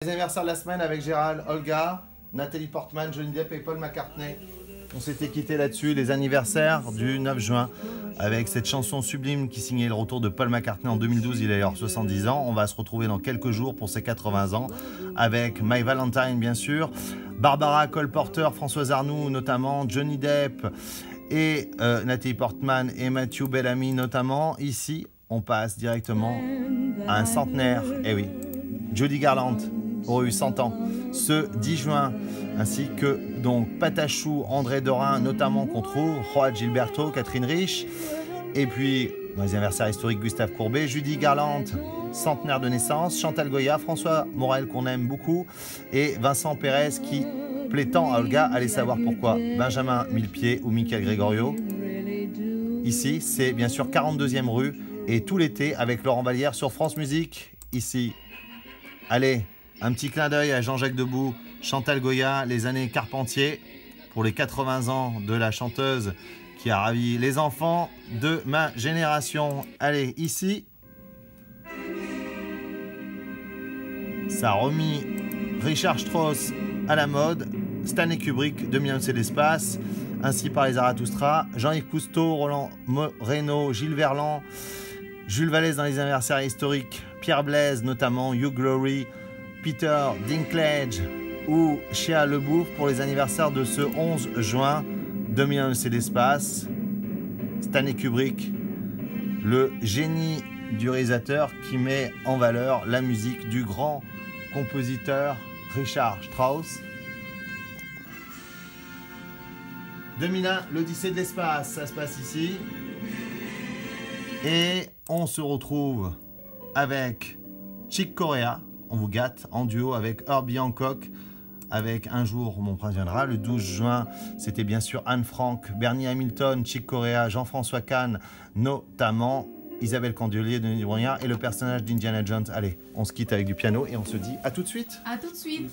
Les anniversaires de la semaine avec Gérald, Olga, Nathalie Portman, Johnny Depp et Paul McCartney. On s'était quitté là-dessus, les anniversaires du 9 juin, avec cette chanson sublime qui signait le retour de Paul McCartney en 2012, il a alors 70 ans. On va se retrouver dans quelques jours pour ses 80 ans, avec My Valentine bien sûr, Barbara Cole Porter, Françoise Arnoux notamment, Johnny Depp et Nathalie Portman et Matthew Bellamy notamment. Ici, on passe directement à un centenaire, eh oui, Judy Garland aurait eu 100 ans ce 10 juin, ainsi que donc Patachou, André Dorin, notamment qu'on trouve, Juan Gilberto, Catherine Rich, et puis dans les anniversaires historiques, Gustave Courbet, Judy Garland, centenaire de naissance, Chantal Goya, François Morel qu'on aime beaucoup, et Vincent Pérez qui plaît tant à Olga, allez savoir pourquoi, Benjamin Millepied ou Michael Gregorio. Ici, c'est bien sûr 42e rue, et tout l'été avec Laurent Vallière sur France Musique, ici. Allez, un petit clin d'œil à Jean-Jacques Debout, Chantal Goya, les années Carpentier, pour les 80 ans de la chanteuse qui a ravi les enfants de ma génération. Allez, ici, ça a remis Richard Strauss à la mode, Stanley Kubrick, 2001 Odyssée de l'espace, ainsi par les Zarathustra, Jean-Yves Cousteau, Roland Moreno, Gilles Verland, Jules Vallès dans les anniversaires historiques, Pierre Blaise notamment, Hugh Glory, Peter Dinklage ou Shia LaBeouf pour les anniversaires de ce 11 juin 2001 c'est l'espace. Stanley Kubrick, le génie du réalisateur qui met en valeur la musique du grand compositeur Richard Strauss. 2001, l'Odyssée de l'espace, ça se passe ici. Et on se retrouve avec Chick Corea, on vous gâte, en duo avec Herbie Hancock, avec Un jour mon prince viendra. Le 12 juin, c'était bien sûr Anne Frank, Bernie Hamilton, Chick Corea, Jean-François Kahn, notamment Isabelle Candiolier, Denis Brognard et le personnage d'Indiana Jones. Allez, on se quitte avec du piano et on se dit à tout de suite. À tout de suite.